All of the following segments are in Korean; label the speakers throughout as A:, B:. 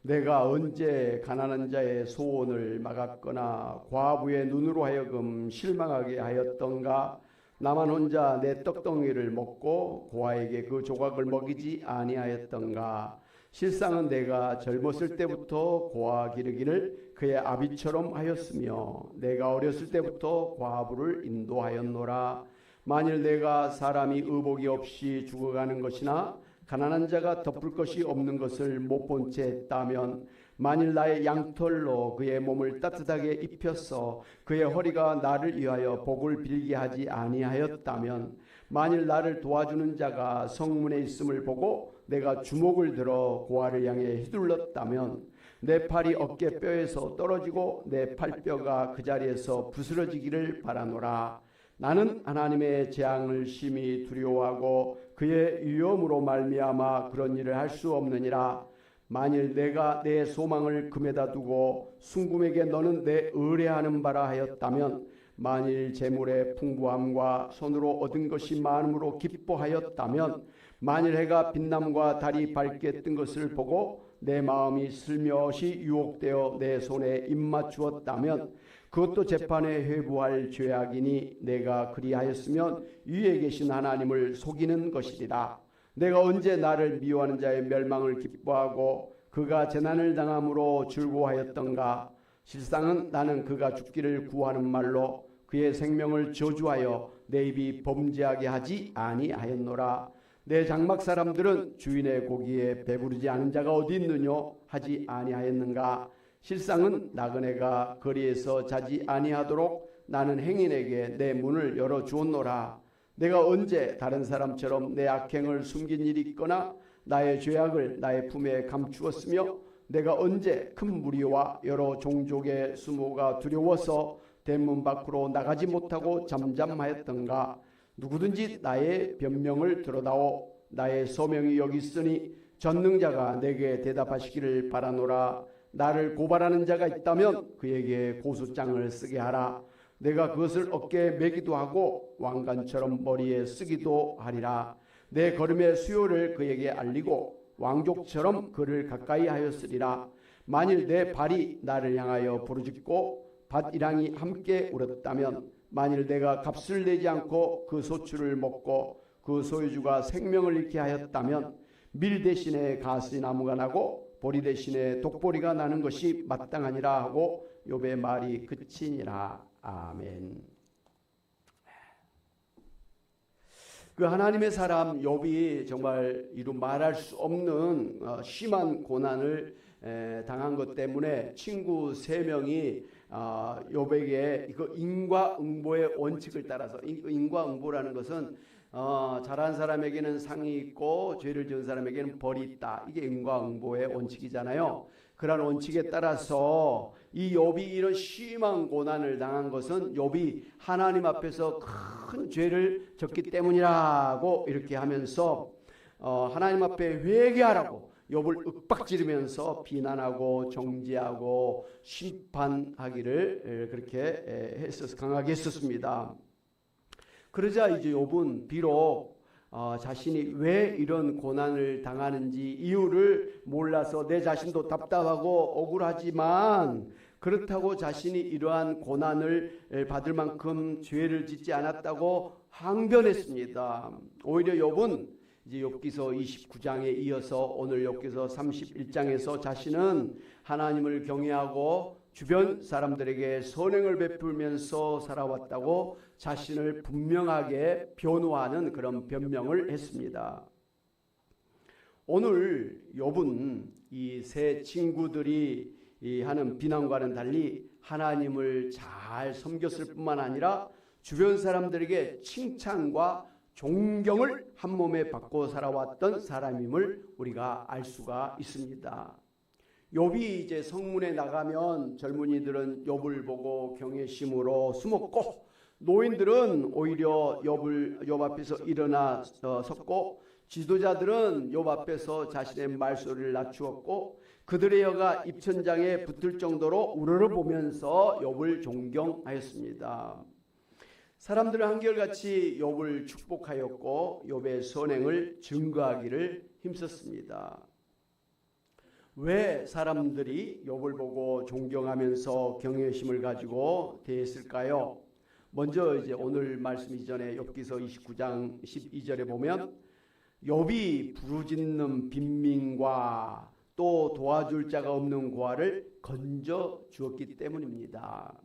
A: 내가 언제 가난한 자의 소원을 막았거나 과부의 눈으로 하여금 실망하게 하였던가? 나만 혼자 내 떡덩이를 먹고 고아에게 그 조각을 먹이지 아니하였던가? 실상은 내가 젊었을 때부터 고아 기르기를 그의 아비처럼 하였으며 내가 어렸을 때부터 과부를 인도하였노라. 만일 내가 사람이 의복이 없이 죽어가는 것이나 가난한 자가 덮을 것이 없는 것을 못 본 채 했다면, 만일 나의 양털로 그의 몸을 따뜻하게 입혀서 그의 허리가 나를 위하여 복을 빌게 하지 아니하였다면, 만일 나를 도와주는 자가 성문에 있음을 보고 내가 주먹을 들어 고아를 향해 휘둘렀다면, 내 팔이 어깨뼈에서 떨어지고 내 팔뼈가 그 자리에서 부스러지기를 바라노라. 나는 하나님의 재앙을 심히 두려워하고 그의 위엄으로 말미암아 그런 일을 할 수 없느니라. 만일 내가 내 소망을 금에다 두고 순금에게 너는 내 의뢰하는 바라 하였다면, 만일 재물의 풍부함과 손으로 얻은 것이 많음으로 기뻐하였다면, 만일 해가 빛남과 달이 밝게 뜬 것을 보고 내 마음이 슬며시 유혹되어 내 손에 입맞추었다면, 그것도 재판에 회부할 죄악이니 내가 그리하였으면 위에 계신 하나님을 속이는 것이리라. 내가 언제 나를 미워하는 자의 멸망을 기뻐하고 그가 재난을 당함으로 즐거워하였던가? 실상은 나는 그가 죽기를 구하는 말로 그의 생명을 저주하여 내 입이 범죄하게 하지 아니하였노라. 내 장막 사람들은 주인의 고기에 배부르지 않은 자가 어디 있느뇨 하지 아니하였는가? 실상은 나그네가 거리에서 자지 아니하도록 나는 행인에게 내 문을 열어 주었노라. 내가 언제 다른 사람처럼 내 악행을 숨긴 일이 있거나 나의 죄악을 나의 품에 감추었으며, 내가 언제 큰 무리와 여러 종족의 수모가 두려워서 대문 밖으로 나가지 못하고 잠잠하였던가? 누구든지 나의 변명을 들어다오. 나의 소명이 여기 있으니 전능자가 내게 대답하시기를 바라노라. 나를 고발하는 자가 있다면 그에게 고소장을 쓰게 하라. 내가 그것을 어깨에 매기도 하고 왕관처럼 머리에 쓰기도 하리라. 내 걸음의 수요를 그에게 알리고 왕족처럼 그를 가까이 하였으리라. 만일 내 발이 나를 향하여 부르짖고 밭이랑이 함께 울었다면, 만일 내가 값을 내지 않고 그 소출을 먹고 그 소유주가 생명을 잃게 하였다면, 밀 대신에 가시나무가 나고 보리 대신에 독보리가 나는 것이 마땅하니라 하고 욥의 말이 그치니라. 아멘. 그 하나님의 사람 욥이 정말 이루 말할 수 없는 심한 고난을 당한 것 때문에 친구 3명이 욥에게 그 인과응보의 원칙을 따라서, 인과응보라는 것은 잘한 사람에게는 상이 있고 죄를 지은 사람에게는 벌이 있다. 이게 인과응보의 원칙이잖아요. 그런 원칙에 따라서 이 욥이 이런 심한 고난을 당한 것은 욥이 하나님 앞에서 큰 죄를 졌기 때문이라고 이렇게 하면서 하나님 앞에 회개하라고 욥을 윽박지르면서 비난하고 정죄하고 심판하기를 그렇게 강하게 했었습니다. 그러자 이제 욥은 비록 자신이 왜 이런 고난을 당하는지 이유를 몰라서 내 자신도 답답하고 억울하지만, 그렇다고 자신이 이러한 고난을 받을 만큼 죄를 짓지 않았다고 항변했습니다. 오히려 욥은 이제 욥기서 29장에 이어서 오늘 욥기서 31장에서 자신은 하나님을 경외하고 주변 사람들에게 선행을 베풀면서 살아왔다고 자신을 분명하게 변호하는 그런 변명을 했습니다. 오늘 욥은 이 세 친구들이 하는 비난과는 달리 하나님을 잘 섬겼을 뿐만 아니라 주변 사람들에게 칭찬과 존경을 한 몸에 받고 살아왔던 사람임을 우리가 알 수가 있습니다. 욥이 이제 성문에 나가면 젊은이들은 욥을 보고 경외심으로 숨었고, 노인들은 오히려 욥 앞에서 일어나 섰고, 지도자들은 욥 앞에서 자신의 말소리를 낮추었고, 그들의 혀가 입천장에 붙을 정도로 우러러보면서 욥을 존경하였습니다. 사람들은 한결같이 욥을 축복하였고 욥의 선행을 증거하기를 힘썼습니다. 왜 사람들이 욥을 보고 존경하면서 경외심을 가지고 대했을까요? 먼저 이제 오늘 말씀 이전에 욥기서 29장 12절에 보면 욥이 부르짖는 빈민과 또 도와줄 자가 없는 고아를 건져 주었기 때문입니다.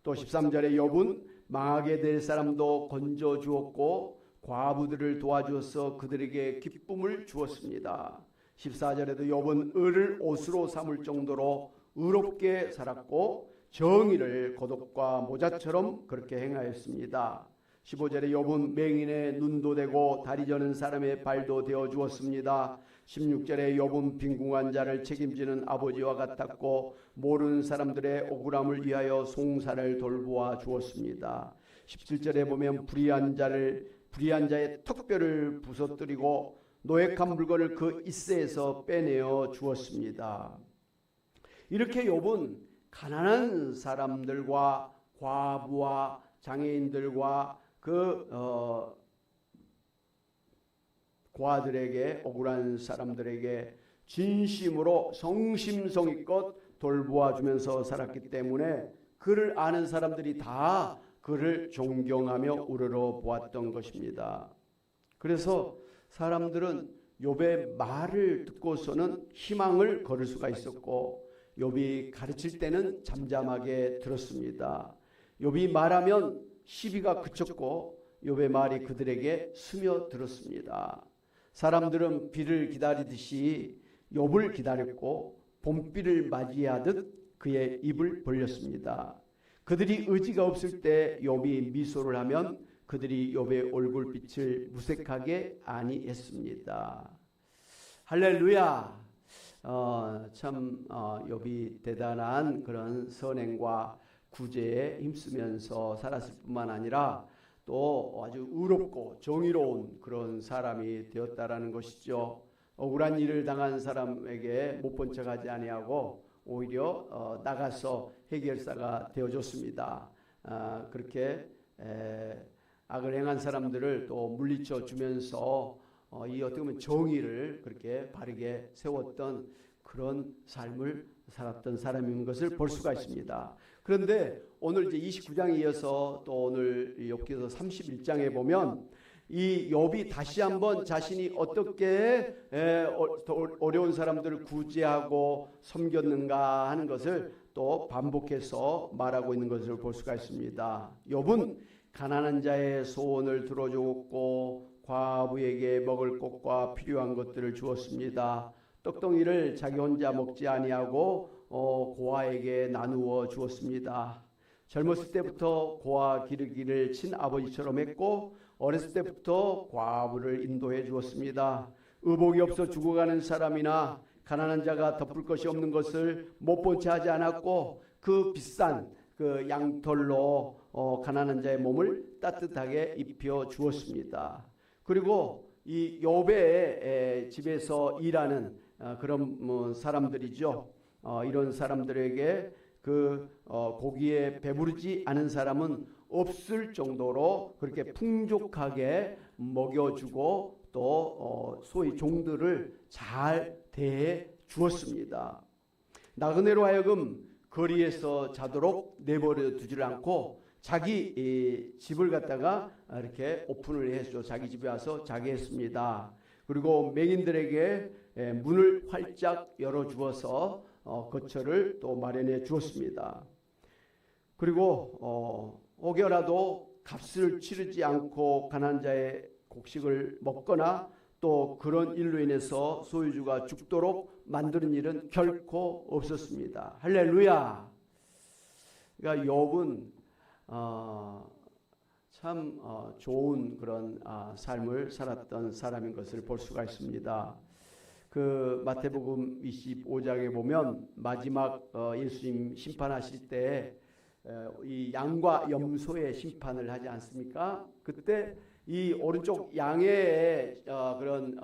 A: 또 13절에 욥은 망하게 될 사람도 건져 주었고 과부들을 도와주어서 그들에게 기쁨을 주었습니다. 14절에도 욥은 을을 옷으로 삼을 정도로 의롭게 살았고 정의를 겉옷과 모자처럼 그렇게 행하였습니다. 15절에 욥은 맹인의 눈도 되고 다리 저는 사람의 발도 되어 주었습니다. 16절에 욥은 빈궁한 자를 책임지는 아버지와 같았고 모르는 사람들의 억울함을 위하여 송사를 돌보아 주었습니다. 17절에 보면 불의한 자의 턱뼈를 부서뜨리고 노획한 물건을 그 이새에서 빼내어 주었습니다. 이렇게 욥은 가난한 사람들과 과부와 장애인들과 고아들에게 억울한 사람들에게 진심으로 성심성의껏 돌보아주면서 살았기 때문에 그를 아는 사람들이 다 그를 존경하며 우러러 보았던 것입니다. 그래서 사람들은 욥의 말을 듣고서는 희망을 걸을 수가 있었고 욥이 가르칠 때는 잠잠하게 들었습니다. 욥이 말하면 시비가 그쳤고 욥의 말이 그들에게 스며들었습니다. 사람들은 비를 기다리듯이 욥을 기다렸고 봄비를 맞이하듯 그의 입을 벌렸습니다. 그들이 의지가 없을 때 욥이 미소를 하면 그들이 욥의 얼굴빛을 무색하게 아니했습니다. 할렐루야. 참 욥이 대단한 그런 선행과 구제에 힘쓰면서 살았을 뿐만 아니라 또 아주 의롭고 정의로운 그런 사람이 되었다라는 것이죠. 억울한 일을 당한 사람에게 못 본 척하지 아니하고 오히려 나가서 해결사가 되어줬습니다. 그렇게 악을 행한 사람들을 또 물리쳐 주면서 이 어떻게 보면 정의를 그렇게 바르게 세웠던 그런 삶을 살았던 사람인 것을 볼 수가 있습니다. 그런데 오늘 이제 29장에 이어서 또 오늘 욥기서 31장에 보면 이 욥이 다시 한번 자신이 어떻게 어려운 사람들을 구제하고 섬겼는가 하는 것을 또 반복해서 말하고 있는 것을 볼 수가 있습니다. 욥은 가난한 자의 소원을 들어주었고 과부에게 먹을 것과 필요한 것들을 주었습니다. 떡덩이를 자기 혼자 먹지 아니하고 고아에게 나누어 주었습니다. 젊었을 때부터 고아 기르기를 친아버지처럼 했고 어렸을 때부터 과부를 인도해 주었습니다. 의복이 없어 죽어가는 사람이나 가난한 자가 덮을 것이 없는 것을 못 본 채 하지 않았고 그 비싼 그 양털로 가난한 자의 몸을 따뜻하게 입혀 주었습니다. 그리고 이 욥의 집에서 일하는 그런 사람들이죠. 이런 사람들에게 고기에 배부르지 않은 사람은 없을 정도로 그렇게 풍족하게 먹여주고 또 소위 종들을 잘 대해 주었습니다. 나그네로 하여금 거리에서 자도록 내버려 두지를 않고 자기 집을 갖다가 이렇게 오픈을 해서 자기 집에 와서 자게 했습니다. 그리고 맹인들에게 문을 활짝 열어주어서 거처를 또 마련해 주었습니다. 그리고 혹여라도 값을 치르지 않고 가난한 자의 곡식을 먹거나 또 그런 일로 인해서 소유주가 죽도록 만드는 일은 결코 없었습니다. 할렐루야. 그러니까 욥은 참 좋은 그런 삶을 살았던 사람인 것을 볼 수가 있습니다. 그 마태복음 25장에 보면 마지막 예수님 심판하실 때 이 양과 염소의 심판을 하지 않습니까? 그때 이 오른쪽 양의 그런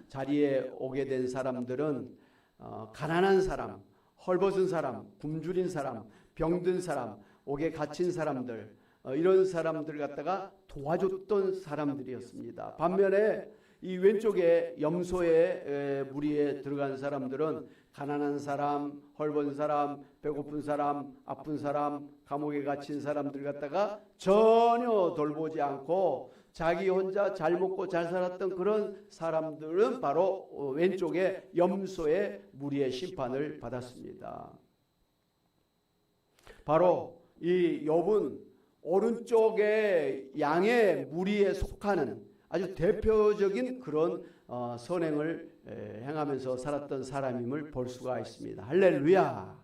A: 자리에 오게 된 사람들은 가난한 사람, 헐벗은 사람, 굶주린 사람, 병든 사람, 옥에 갇힌 사람들 이런 사람들 갖다가 도와줬던 사람들이었습니다. 반면에 이 왼쪽에 염소의 무리에 들어간 사람들은 가난한 사람, 헐벗은 사람, 배고픈 사람, 아픈 사람, 감옥에 갇힌 사람들 갖다가 전혀 돌보지 않고 자기 혼자 잘 먹고 잘 살았던 그런 사람들은 바로 왼쪽에 염소의 무리의 심판을 받았습니다. 바로 이 욥은 오른쪽에 양의 무리에 속하는 아주 대표적인 그런 선행을 행하면서 살았던 사람임을 볼 수가 있습니다. 할렐루야.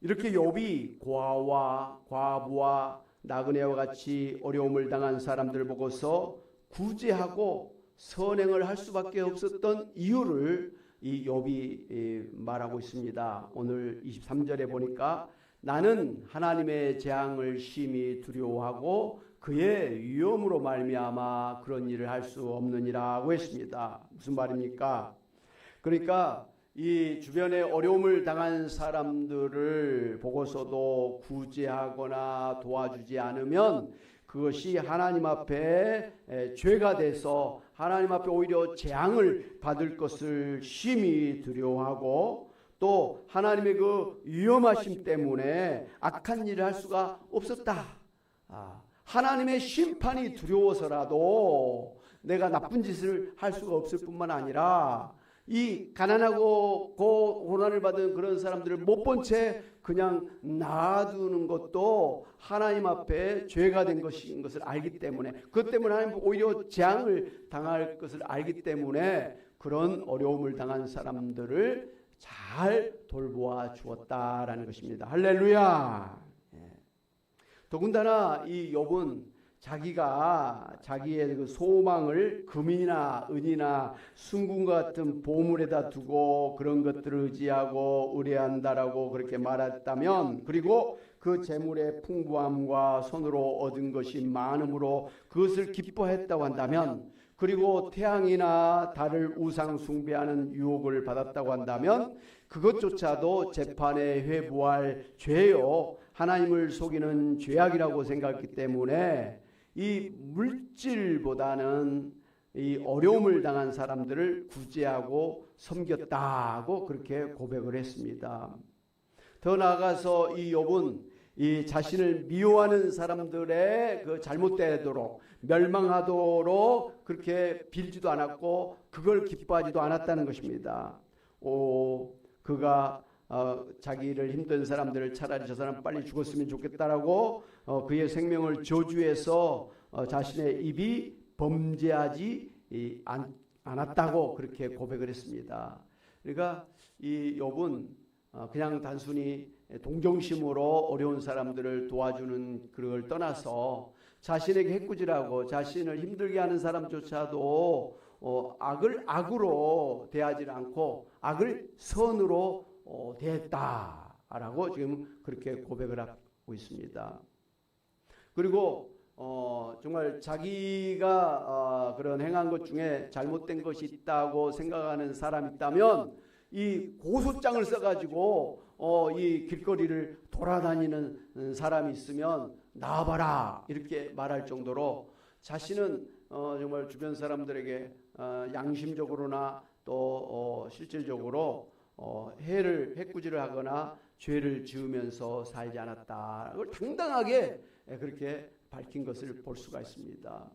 A: 이렇게 욥이 고아와 과부와 나그네와 같이 어려움을 당한 사람들을 보고서 구제하고 선행을 할 수밖에 없었던 이유를 이 욥이 말하고 있습니다. 오늘 23절에 보니까 나는 하나님의 재앙을 심히 두려워하고 그의 위엄으로 말미암아 그런 일을 할 수 없느니라고 했습니다. 무슨 말입니까? 그러니까 이 주변에 어려움을 당한 사람들을 보고서도 구제하거나 도와주지 않으면 그것이 하나님 앞에 죄가 돼서 하나님 앞에 오히려 재앙을 받을 것을 심히 두려워하고 또 하나님의 그 위험하심 때문에 악한 일을 할 수가 없었다. 하나님의 심판이 두려워서라도 내가 나쁜 짓을 할 수가 없을 뿐만 아니라 이 가난하고 고난을 받은 그런 사람들을 못 본 채 그냥 놔두는 것도 하나님 앞에 죄가 된 것인 것을 알기 때문에 그것 때문에 하나님 오히려 재앙을 당할 것을 알기 때문에 그런 어려움을 당한 사람들을 잘 돌보아 주었다라는 것입니다. 할렐루야. 더군다나 이 욥은 자기가 자기의 그 소망을 금이나 은이나 순금과 같은 보물에다 두고 그런 것들을 의지하고 의뢰한다라고 그렇게 말했다면, 그리고 그 재물의 풍부함과 손으로 얻은 것이 많음으로 그것을 기뻐했다고 한다면, 그리고 태양이나 달을 우상 숭배하는 유혹을 받았다고 한다면 그것조차도 재판에 회부할 죄요 하나님을 속이는 죄악이라고 생각했기 때문에 이 물질보다는 이 어려움을 당한 사람들을 구제하고 섬겼다고 그렇게 고백을 했습니다. 더 나아가서 이 욥은 이 자신을 미워하는 사람들의 그 잘못되도록 멸망하도록 그렇게 빌지도 않았고 그걸 기뻐하지도 않았다는 것입니다. 그가 자기를 힘든 사람들을 차라리 저 사람 빨리 죽었으면 좋겠다라고 그의 생명을 저주해서 자신의 입이 범죄하지 않았다고 그렇게 고백을 했습니다. 그러니까 이 욥은 그냥 단순히 동정심으로 어려운 사람들을 도와주는 그걸 떠나서 자신에게 해꾸지라고 자신을 힘들게 하는 사람조차도 악을 악으로 대하지 않고 악을 선으로 대했다라고 지금 그렇게 고백을 하고 있습니다. 그리고 정말 자기가 그런 행한 것 중에 잘못된 것이 있다고 생각하는 사람이 있다면 이 고소장을 써가지고 이 길거리를 돌아다니는 사람이 있으면 나와봐라 이렇게 말할 정도로 자신은 정말 주변 사람들에게 양심적으로나 또 실질적으로 해꾸지를 하거나 죄를 지으면서 살지 않았다. 그걸 당당하게 그렇게 밝힌 것을 볼 수가 있습니다.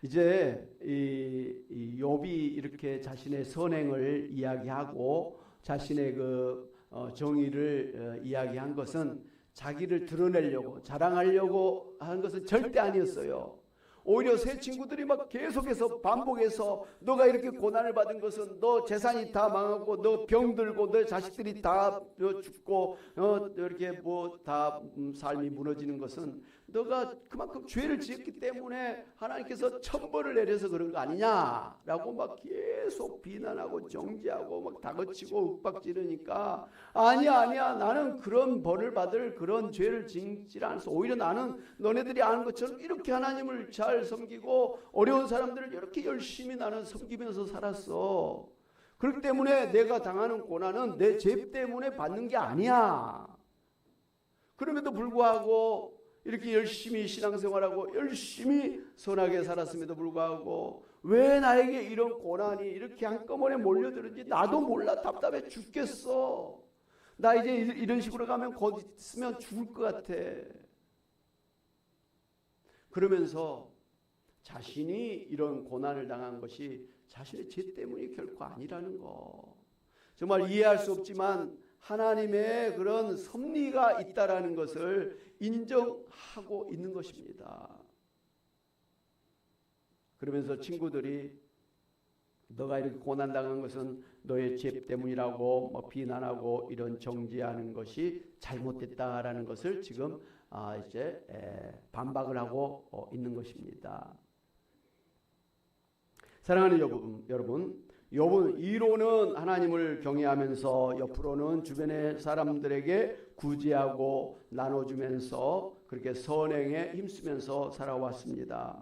A: 이제 이 욥이 이렇게 자신의 선행을 이야기하고 자신의 그 정의를 이야기한 것은 자기를 드러내려고 자랑하려고 한 것은 절대 아니었어요. 오히려 새 친구들이 막 계속해서 반복해서 너가 이렇게 고난을 받은 것은 너 재산이 다 망하고 너 병들고 너 자식들이 다 죽고 이렇게 뭐 다 삶이 무너지는 것은 너가 그만큼 죄를 지었기 때문에 하나님께서 천벌을 내려서 그런 거 아니냐라고 막 계속 비난하고 정죄하고 막 다그치고 윽박지르니까 아니야 나는 그런 벌을 받을 그런 죄를 짓지 않았어. 오히려 나는 너네들이 아는 것처럼 이렇게 하나님을 잘 섬기고 어려운 사람들을 이렇게 열심히 나는 섬기면서 살았어. 그렇기 때문에 내가 당하는 고난은 내 죄 때문에 받는 게 아니야. 그럼에도 불구하고 이렇게 열심히 신앙생활하고 열심히 선하게 살았음에도 불구하고 왜 나에게 이런 고난이 이렇게 한꺼번에 몰려드는지 나도 몰라. 답답해 죽겠어. 나 이제 이런 식으로 가면 곧 있으면 죽을 것 같아. 그러면서 자신이 이런 고난을 당한 것이 자신의 죄 때문이 결코 아니라는 거. 정말 이해할 수 없지만 하나님의 그런 섭리가 있다라는 것을 인정하고 있는 것입니다. 그러면서 친구들이 너가 이렇게 고난당한 것은 너의 죄 때문이라고 비난하고 이런 정죄하는 것이 잘못됐다라는 것을 지금 이제 반박을 하고 있는 것입니다. 사랑하는 여러분, 욥은 이로는 하나님을 경외하면서 옆으로는 주변의 사람들에게 구제하고 나눠주면서 그렇게 선행에 힘쓰면서 살아왔습니다.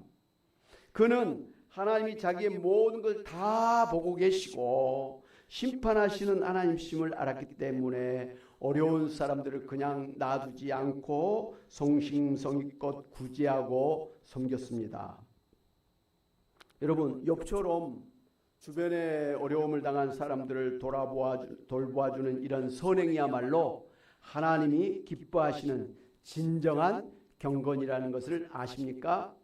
A: 그는 하나님이 자기의 모든 걸 다 보고 계시고 심판하시는 하나님심을 알았기 때문에 어려운 사람들을 그냥 놔두지 않고 성심성의껏 구제하고 섬겼습니다. 여러분, 욥처럼 주변에 어려움을 당한 사람들을 돌보아주는 이런 선행이야말로 하나님이 기뻐하시는 진정한 경건이라는 것을 아십니까?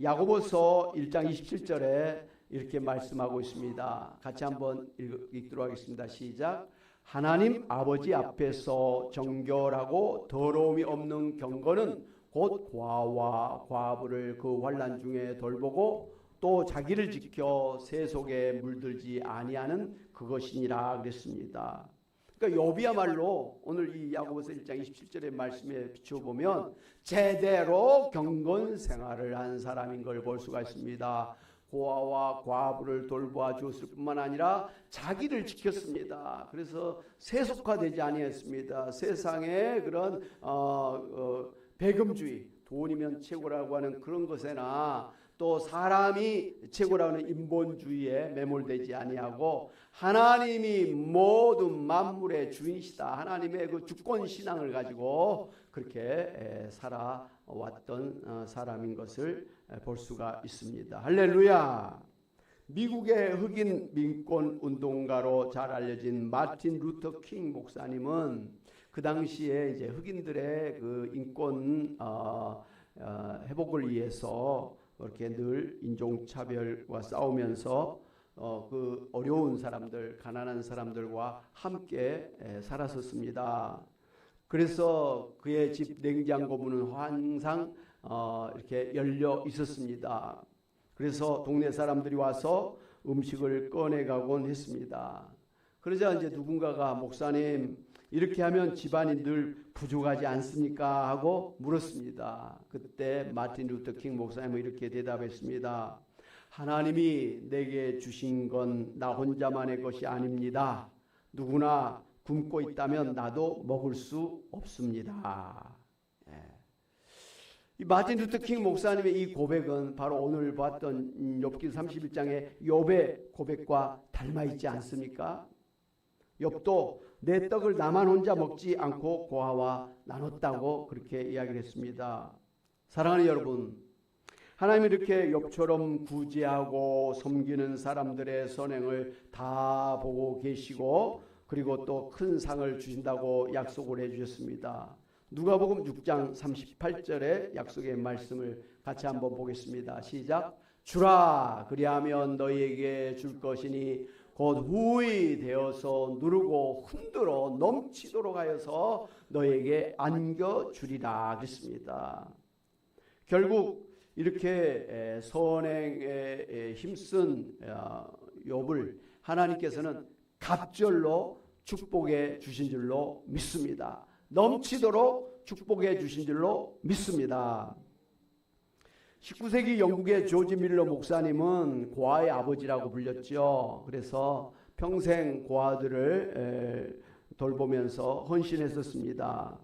A: 야고보서 1장 27절에 이렇게 말씀하고 있습니다. 같이 한번 읽도록 하겠습니다. 시작. 하나님 아버지 앞에서 정결하고 더러움이 없는 경건은 곧 고아와 과부를 그 환난 중에 돌보고 또 자기를 지켜 새 속에 물들지 아니하는 그것이니라 그랬습니다. 그러니까 욥이야말로 오늘 이 야고보서 1장 27절의 말씀에 비춰보면 제대로 경건 생활을 한 사람인 걸 볼 수가 있습니다. 고아와 과부를 돌보아 주었을 뿐만 아니라 자기를 지켰습니다. 그래서 세속화되지 아니했습니다. 세상의 그런 배금주의, 돈이면 최고라고 하는 그런 것에나 또 사람이 최고라고 하는 인본주의에 매몰되지 아니하고 하나님이 모든 만물의 주인이시다. 하나님의 그 주권 신앙을 가지고 그렇게 살아왔던 사람인 것을 볼 수가 있습니다. 할렐루야. 미국의 흑인 민권 운동가로 잘 알려진 마틴 루터 킹 목사님은 그 당시에 이제 흑인들의 그 인권 회복을 위해서 그렇게 늘 인종차별과 싸우면서 그 어려운 사람들, 가난한 사람들과 함께 살았었습니다. 그래서 그의 집 냉장고 문은 항상 이렇게 열려 있었습니다. 그래서 동네 사람들이 와서 음식을 꺼내가곤 했습니다. 그러자 이제 누군가가 목사님 이렇게 하면 집안이 늘 부족하지 않습니까? 하고 물었습니다. 그때 마틴 루터 킹 목사님은 이렇게 대답했습니다. 하나님이 내게 주신 건 나 혼자만의 것이 아닙니다. 누구나 굶고 있다면 나도 먹을 수 없습니다. 이 마틴 루터 킹 목사님의 이 고백은 바로 오늘 봤던 욥기 31장의 욥의 고백과 닮아 있지 않습니까? 욥도 내 떡을 나만 혼자 먹지 않고 고아와 나눴다고 그렇게 이야기를 했습니다. 사랑하는 여러분, 하나님이 이렇게 욥처럼 구제하고 섬기는 사람들의 선행을 다 보고 계시고 그리고 또 큰 상을 주신다고 약속을 해주셨습니다. 누가복음 6장 38절의 약속의 말씀을 같이 한번 보겠습니다. 시작. 주라 그리하면 너희에게 줄 것이니 곧 후히 되어서 누르고 흔들어 넘치도록 하여서 너에게 안겨주리라 그랬습니다. 결국 이렇게 선행에 힘쓴 욥을 하나님께서는 갑절로 축복해 주신 줄로 믿습니다. 넘치도록 축복해 주신 줄로 믿습니다. 19세기 영국의 조지 밀러 목사님은 고아의 아버지라고 불렸죠. 그래서 평생 고아들을 돌보면서 헌신했었습니다.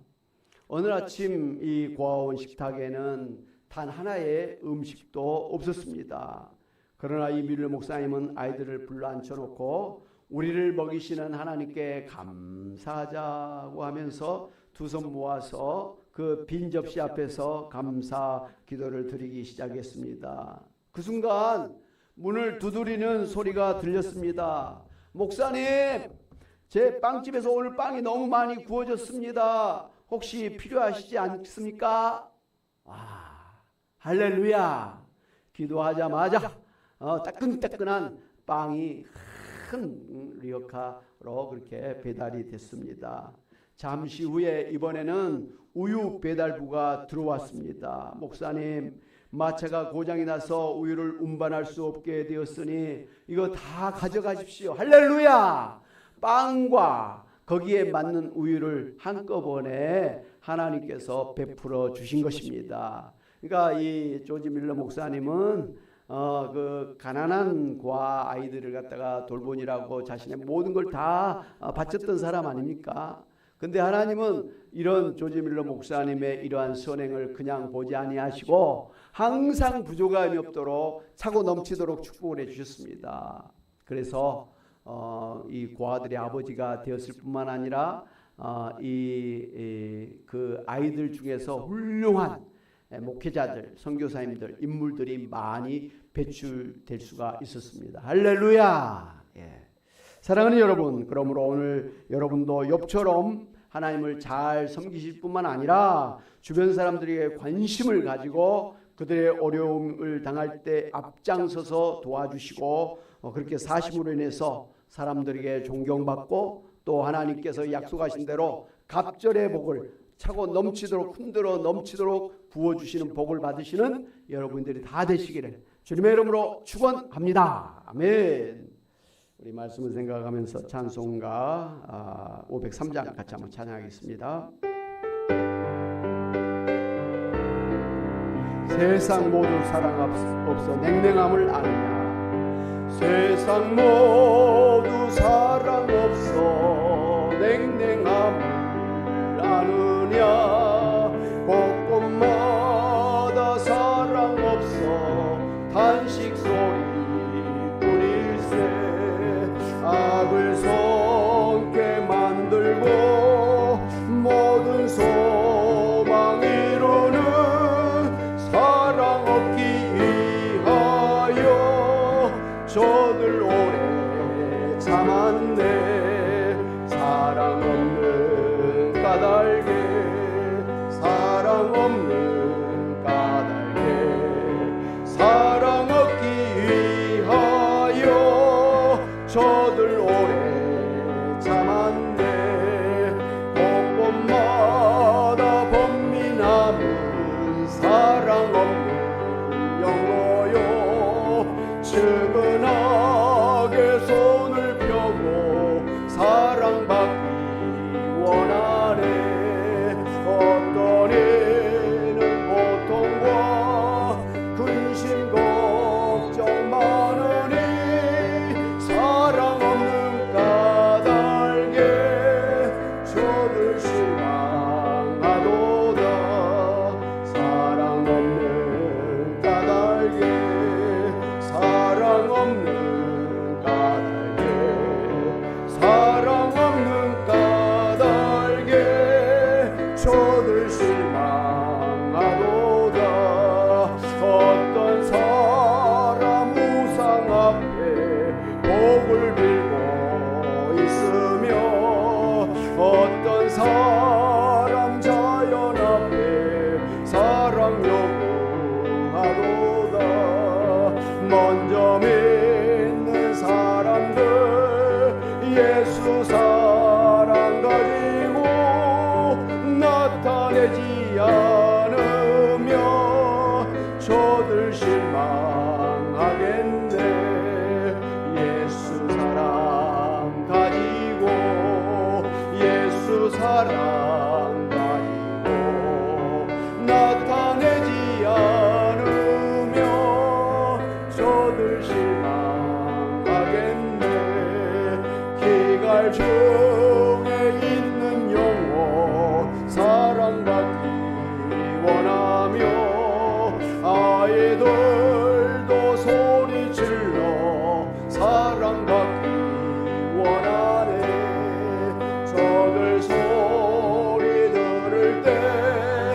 A: 어느 아침 이 고아원 식탁에는 단 하나의 음식도 없었습니다. 그러나 이 밀러 목사님은 아이들을 불러 앉혀놓고 우리를 먹이시는 하나님께 감사하자고 하면서 두 손 모아서 그 빈 접시 앞에서 감사 기도를 드리기 시작했습니다. 그 순간 문을 두드리는 소리가 들렸습니다. 목사님, 제 빵집에서 오늘 빵이 너무 많이 구워졌습니다. 혹시 필요하시지 않습니까? 할렐루야. 기도하자마자 따끈따끈한 빵이 큰 리어카로 그렇게 배달이 됐습니다. 잠시 후에 이번에는 우유 배달부가 들어왔습니다. 목사님, 마차가 고장이 나서 우유를 운반할 수 없게 되었으니 이거 다 가져가십시오. 할렐루야. 빵과 거기에 맞는 우유를 한꺼번에 하나님께서 베풀어 주신 것입니다. 그러니까 이 조지 밀러 목사님은 그 가난한 고아 아이들을 갖다가 돌보느라고 자신의 모든 걸 다 바쳤던 사람 아닙니까? 근데 하나님은 이런 조지 밀러 목사님의 이러한 선행을 그냥 보지 아니하시고 항상 부족함이 없도록 차고 넘치도록 축복을 해주셨습니다. 그래서 이 고아들의 아버지가 되었을 뿐만 아니라 그 아이들 중에서 훌륭한 목회자들, 선교사님들, 인물들이 많이 배출될 수가 있었습니다. 할렐루야. 사랑하는 여러분, 그러므로 오늘 여러분도 욥처럼 하나님을 잘 섬기실 뿐만 아니라 주변 사람들에게 관심을 가지고 그들의 어려움을 당할 때 앞장서서 도와주시고 그렇게 사심으로 인해서 사람들에게 존경받고 또 하나님께서 약속하신 대로 갑절의 복을 차고 넘치도록 흔들어 넘치도록 부어주시는 복을 받으시는 여러분들이 다 되시기를 주님의 이름으로 축원합니다. 아멘. 우리 말씀을 생각하면서 찬송가 503장 같이 한번 찬양하겠습니다. 세상 모두 사랑 없어 냉랭함을 아느냐. 세상 모두 사랑 없어 냉랭함을 아느냐. 곳곳마다 사랑 없어 탄식 소리 악을 손게 만들고 모든 소망 이루는 사랑 없기 위하여 저들 오래 참았네. 사랑 없는 까닭에 사랑 없는 까닭에 사랑 없기 위하여 저들 오래 참았네. 곳곳마다 범민함은 사랑 없는 영로요. 측은하게 손을 펴고 사랑받기 원하네. 어떤 이는 고통과 근심 걱정 많으니 사랑 없는 까닭에 저들 실망하도다. 사랑 없는 까닭에 사랑 없는 까닭에 사랑 없는 까닭에 저들 실망하도다. 어떤 사람 우상 앞에 복을 빌고 있으며 어떤 사람 자연 앞에 사랑 요구하도다. 먼저 믿는 사람들 예수 사랑 가지고 나타내지 않으며 저들 실망하겠네. 예수 사랑 가지고 예수 사랑 가지고 나타내지 않으며 저들 실망하겠네. 기갈 중에 있는 영혼 사랑받기 원하며 아이들도 소리 질러 사랑받기 원하네. 저들 소리 들을 때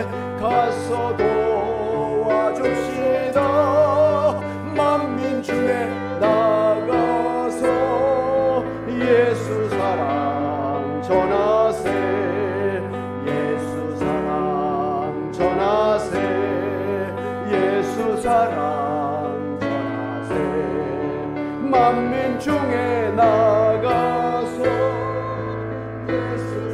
A: 전하세. 예수 사랑 전하세. 예수 사랑 전하세. 만민 중에 나가서 예수